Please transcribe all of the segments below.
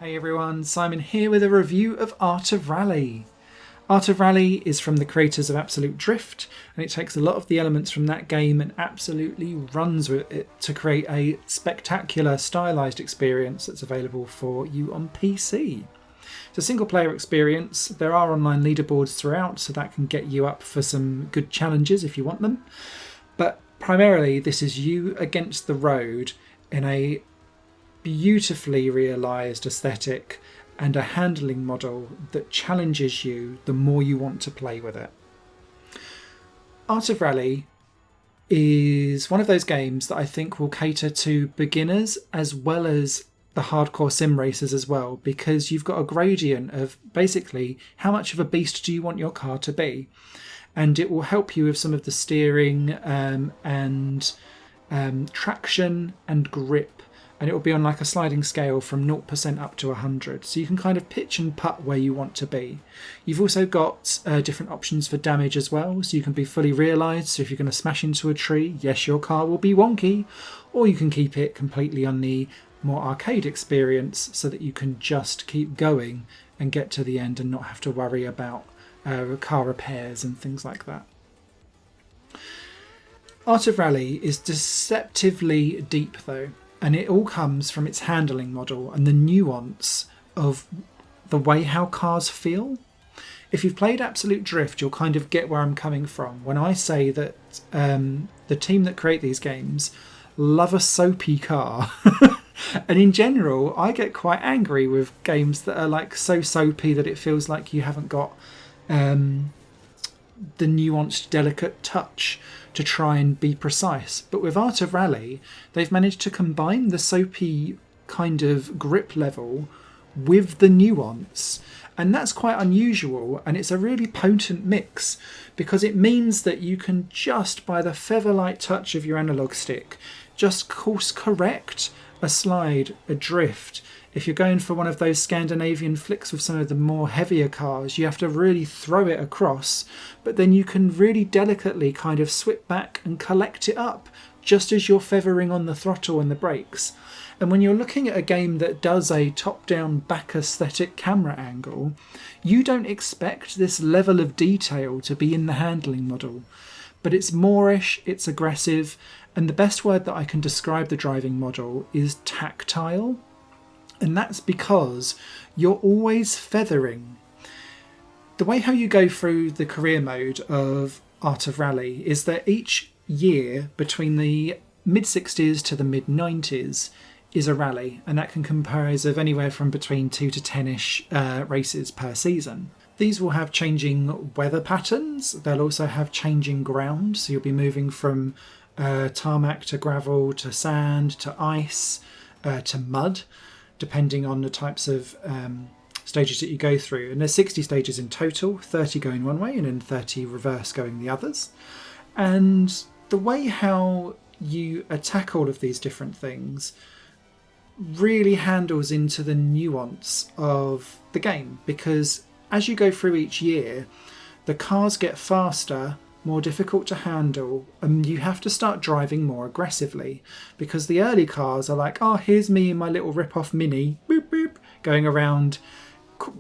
Hey everyone, Simon here with a review of Art of Rally. Art of Rally is from the creators of Absolute Drift, and it takes a lot of the elements from that game and absolutely runs with it to create a spectacular stylised experience that's available for you on PC. It's a single player experience. There are online leaderboards throughout, so that can get you up for some good challenges if you want them. But primarily this is you against the road in a beautifully realised aesthetic and a handling model that challenges you the more you want to play with it. Art of Rally is one of those games that I think will cater to beginners as well as the hardcore sim racers as well, because you've got a gradient of basically how much of a beast do you want your car to be, and it will help you with some of the steering and traction and grip. And it will be on like a sliding scale from 0% up to 100. So you can kind of pitch and putt where you want to be. You've also got different options for damage as well. So you can be fully realised. So if you're going to smash into a tree, yes, your car will be wonky. Or you can keep it completely on the more arcade experience so that you can just keep going and get to the end and not have to worry about car repairs and things like that. Art of Rally is deceptively deep though. And it all comes from its handling model and the nuance of the way how cars feel. If you've played Absolute Drift, you'll kind of get where I'm coming from when I say that the team that create these games love a soapy car. And in general, I get quite angry with games that are like so soapy that it feels like you haven't got the nuanced, delicate touch to try and be precise. But with Art of Rally, they've managed to combine the soapy kind of grip level with the nuance. And that's quite unusual, and it's a really potent mix because it means that you can just, by the feather-light touch of your analog stick, just course correct a slide, a drift. If you're going for one of those Scandinavian flicks with some of the more heavier cars, you have to really throw it across, but then you can really delicately kind of swip back and collect it up, just as you're feathering on the throttle and the brakes. And when you're looking at a game that does a top-down back aesthetic camera angle, you don't expect this level of detail to be in the handling model. But it's moreish, it's aggressive, and the best word that I can describe the driving model is tactile. And that's because you're always feathering. The way how you go through the career mode of Art of Rally is that each year between the mid-60s to the mid-90s is a rally, and that can comprise of anywhere from between 2 to 10-ish races per season. These will have changing weather patterns. They'll also have changing ground, so you'll be moving from tarmac to gravel to sand to ice to mud, depending on the types of stages that you go through. And there's 60 stages in total, 30 going one way and then 30 reverse going the others. And the way how you attack all of these different things really handles into the nuance of the game, because as you go through each year, the cars get faster, more difficult to handle, and you have to start driving more aggressively, because the early cars are like, oh, here's me in my little rip-off Mini, boop, boop, going around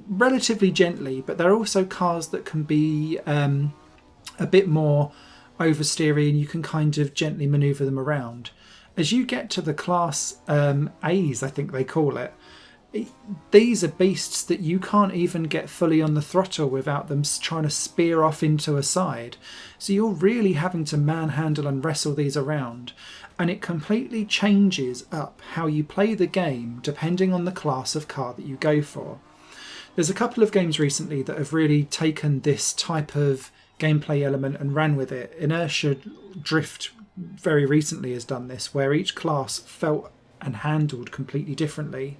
relatively gently, but they're also cars that can be a bit more oversteery, and you can kind of gently manoeuvre them around. As you get to the class A's, I think they call it, these are beasts that you can't even get fully on the throttle without them trying to spear off into a side. So you're really having to manhandle and wrestle these around. And it completely changes up how you play the game depending on the class of car that you go for. There's a couple of games recently that have really taken this type of gameplay element and ran with it. Inertia Drift very recently has done this, where each class felt and handled completely differently.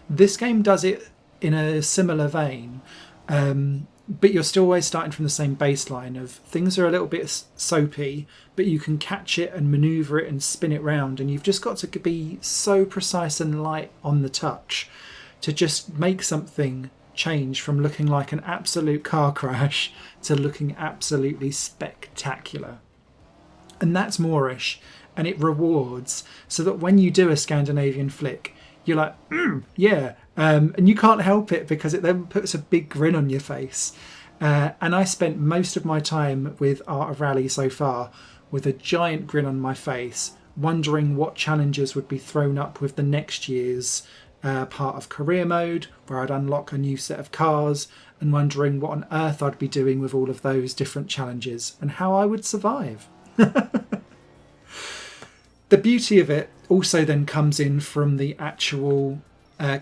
This game does it in a similar vein, but you're still always starting from the same baseline of things are a little bit soapy, but you can catch it and manoeuvre it and spin it round, and you've just got to be so precise and light on the touch to just make something change from looking like an absolute car crash to looking absolutely spectacular. And that's moreish, and it rewards so that when you do a Scandinavian flick, you're like, yeah. And you can't help it because it then puts a big grin on your face. And I spent most of my time with Art of Rally so far with a giant grin on my face, wondering what challenges would be thrown up with the next year's part of career mode, where I'd unlock a new set of cars, and wondering what on earth I'd be doing with all of those different challenges and how I would survive. The beauty of it also then comes in from the actual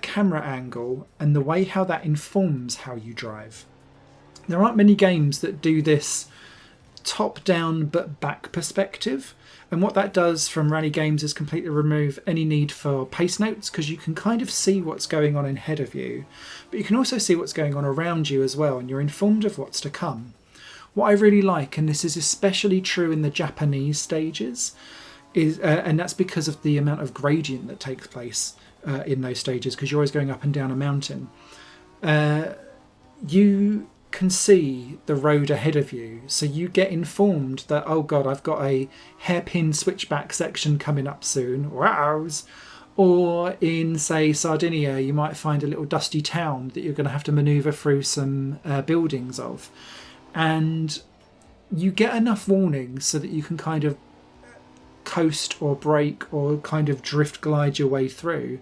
camera angle and the way how that informs how you drive. There aren't many games that do this top-down but back perspective, and what that does from rally games is completely remove any need for pace notes, because you can kind of see what's going on ahead of you, but you can also see what's going on around you as well, and you're informed of what's to come. What I really like, and this is especially true in the Japanese stages, is and that's because of the amount of gradient that takes place in those stages, because you're always going up and down a mountain. You can see the road ahead of you, so you get informed that, oh god, I've got a hairpin switchback section coming up soon, wows. Or in, say, Sardinia, you might find a little dusty town that you're going to have to maneuver through some buildings of, and you get enough warning so that you can kind of coast or brake or kind of drift glide your way through,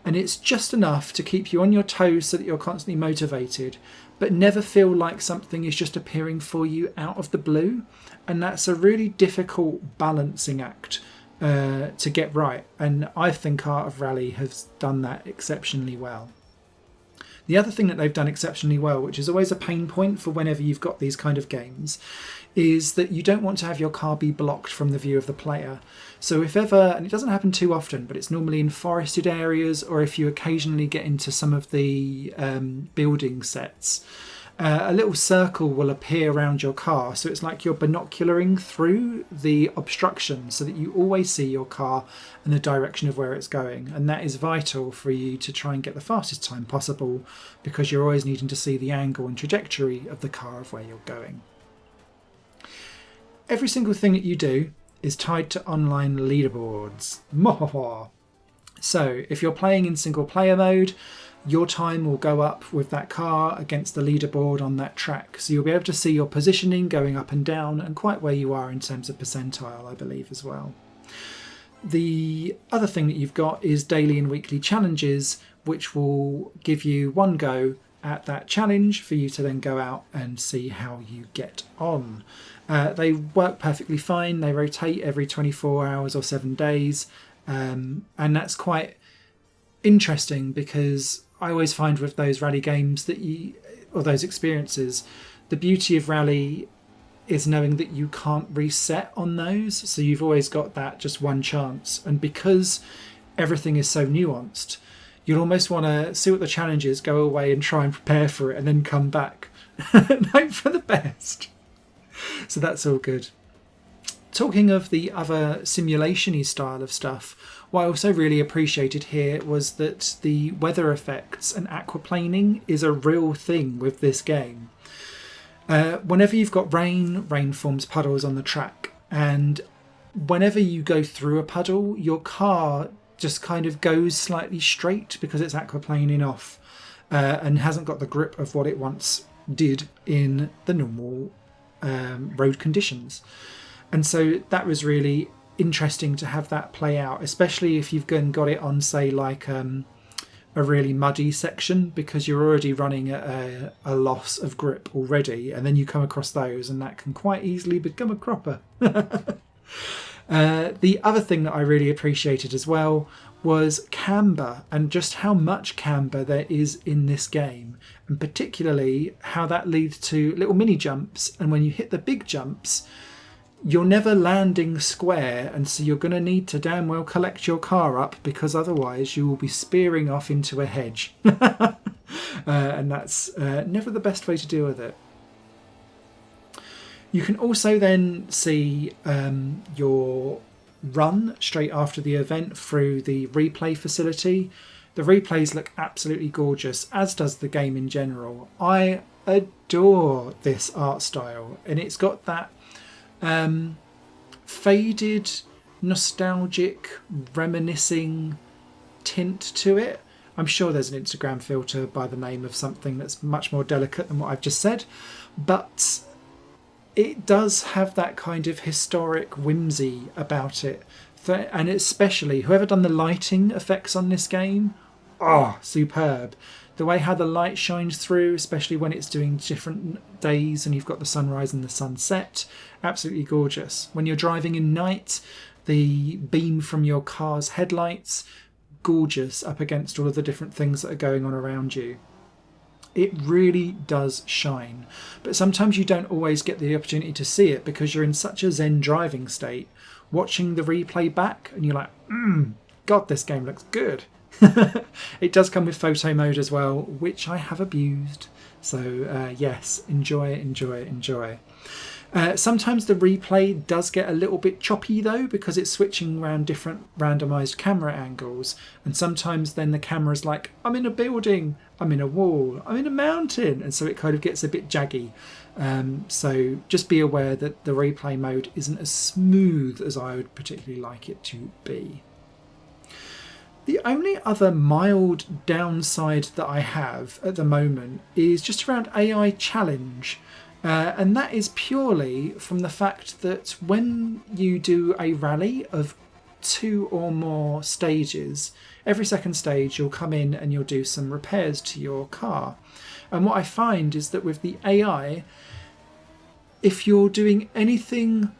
and it's just enough to keep you on your toes so that you're constantly motivated, but never feel like something is just appearing for you out of the blue. And that's a really difficult balancing act to get right, and I think Art of Rally has done that exceptionally well. The other thing that they've done exceptionally well, which is always a pain point for whenever you've got these kind of games, is that you don't want to have your car be blocked from the view of the player. So if ever, and it doesn't happen too often, but it's normally in forested areas, or if you occasionally get into some of the building sets, a little circle will appear around your car, so it's like you're binocularing through the obstruction so that you always see your car and the direction of where it's going, and that is vital for you to try and get the fastest time possible, because you're always needing to see the angle and trajectory of the car of where you're going. Every single thing that you do is tied to online leaderboards. So if you're playing in single player mode, your time will go up with that car against the leaderboard on that track. So you'll be able to see your positioning going up and down, and quite where you are in terms of percentile, I believe, as well. The other thing that you've got is daily and weekly challenges, which will give you one go at that challenge for you to then go out and see how you get on. They work perfectly fine. They rotate every 24 hours or 7 days. And that's quite interesting, because I always find with those rally games that or those experiences, the beauty of rally is knowing that you can't reset on those. So you've always got that just one chance. And because everything is so nuanced, you'll almost want to see what the challenge is, go away and try and prepare for it, and then come back and hope for the best. So that's all good. Talking of the other simulation-y style of stuff, what I also really appreciated here was that the weather effects and aquaplaning is a real thing with this game. Whenever you've got rain forms puddles on the track, and whenever you go through a puddle, your car just kind of goes slightly straight because it's aquaplaning off and hasn't got the grip of what it once did in the normal road conditions. And so that was really interesting to have that play out, especially if you've got it on, say, like a really muddy section, because you're already running at a loss of grip already, and then you come across those, and that can quite easily become a cropper. The other thing that I really appreciated as well was camber, and just how much camber there is in this game, and particularly how that leads to little mini jumps, and when you hit the big jumps, you're never landing square, and so you're going to need to damn well collect your car up, because otherwise you will be spearing off into a hedge. And that's never the best way to deal with it. You can also then see your run straight after the event through the replay facility. The replays look absolutely gorgeous, as does the game in general. I adore this art style, and it's got that faded, nostalgic, reminiscing tint to it. I'm sure there's an Instagram filter by the name of something that's much more delicate than what I've just said, but it does have that kind of historic whimsy about it. And especially, whoever done the lighting effects on this game, superb. The way how the light shines through, especially when it's doing different days and you've got the sunrise and the sunset, absolutely gorgeous. When you're driving in night, the beam from your car's headlights, gorgeous up against all of the different things that are going on around you. It really does shine. But sometimes you don't always get the opportunity to see it because you're in such a zen driving state, watching the replay back, and you're like, God, this game looks good. It does come with photo mode as well, which I have abused. So yes, enjoy. Sometimes the replay does get a little bit choppy though, because it's switching around different randomized camera angles, and sometimes then the camera's like, I'm in a building, I'm in a wall, I'm in a mountain, and so it kind of gets a bit jaggy. So just be aware that the replay mode isn't as smooth as I would particularly like it to be. The only other mild downside that I have at the moment is just around AI challenge. And that is purely from the fact that when you do a rally of 2 or more stages, every second stage you'll come in and you'll do some repairs to your car. And what I find is that with the AI, if you're doing anything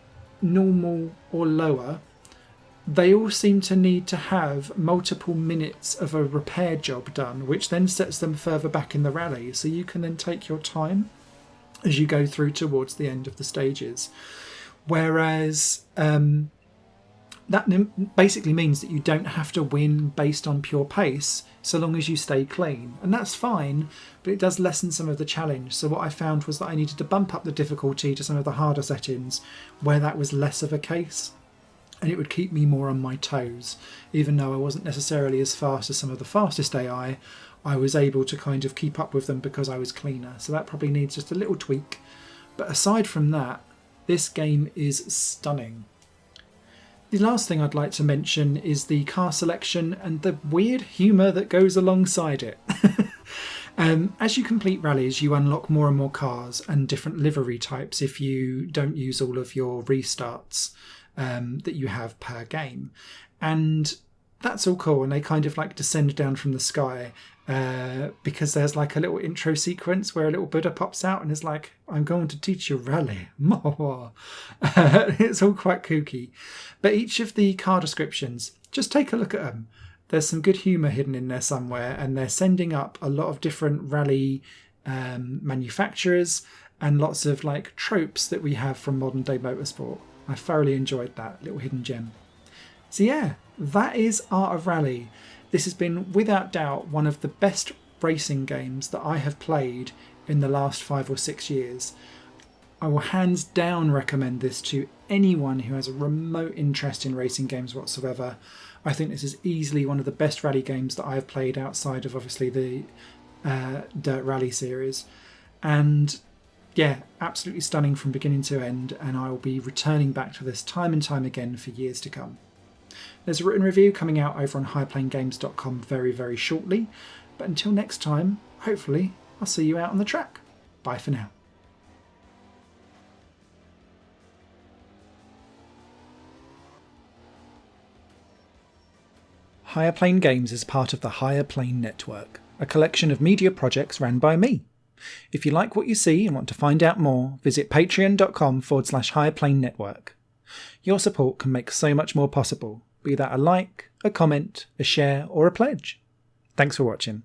normal or lower, they all seem to need to have multiple minutes of a repair job done, which then sets them further back in the rally. So you can then take your time as you go through towards the end of the stages. Whereas that basically means that you don't have to win based on pure pace, so long as you stay clean. And that's fine, but it does lessen some of the challenge. So what I found was that I needed to bump up the difficulty to some of the harder settings where that was less of a case. And it would keep me more on my toes. Even though I wasn't necessarily as fast as some of the fastest AI, I was able to kind of keep up with them because I was cleaner. So that probably needs just a little tweak. But aside from that, this game is stunning. The last thing I'd like to mention is the car selection and the weird humour that goes alongside it. As you complete rallies, you unlock more and more cars and different livery types if you don't use all of your restarts that you have per game. And that's all cool, and they kind of like descend down from the sky because there's like a little intro sequence where a little Buddha pops out and is like, I'm going to teach you rally. It's all quite kooky. But each of the car descriptions, just take a look at them. There's some good humour hidden in there somewhere, and they're sending up a lot of different rally manufacturers and lots of like tropes that we have from modern day motorsport. I thoroughly enjoyed that little hidden gem. So yeah, that is Art of Rally. This has been without doubt one of the best racing games that I have played in the last 5 or 6 years. I will hands down recommend this to anyone who has a remote interest in racing games whatsoever. I think this is easily one of the best rally games that I have played outside of obviously the Dirt Rally series. And yeah, absolutely stunning from beginning to end, and I will be returning back to this time and time again for years to come. There's a written review coming out over on highplanegames.com very, very shortly, but until next time, hopefully I'll see you out on the track. Bye for now. Higher Plane Games is part of the Higher Plane Network, a collection of media projects ran by me. If you like what you see and want to find out more, visit patreon.com/Higher Plane Network. Your support can make so much more possible, be that a like, a comment, a share, or a pledge. Thanks for watching.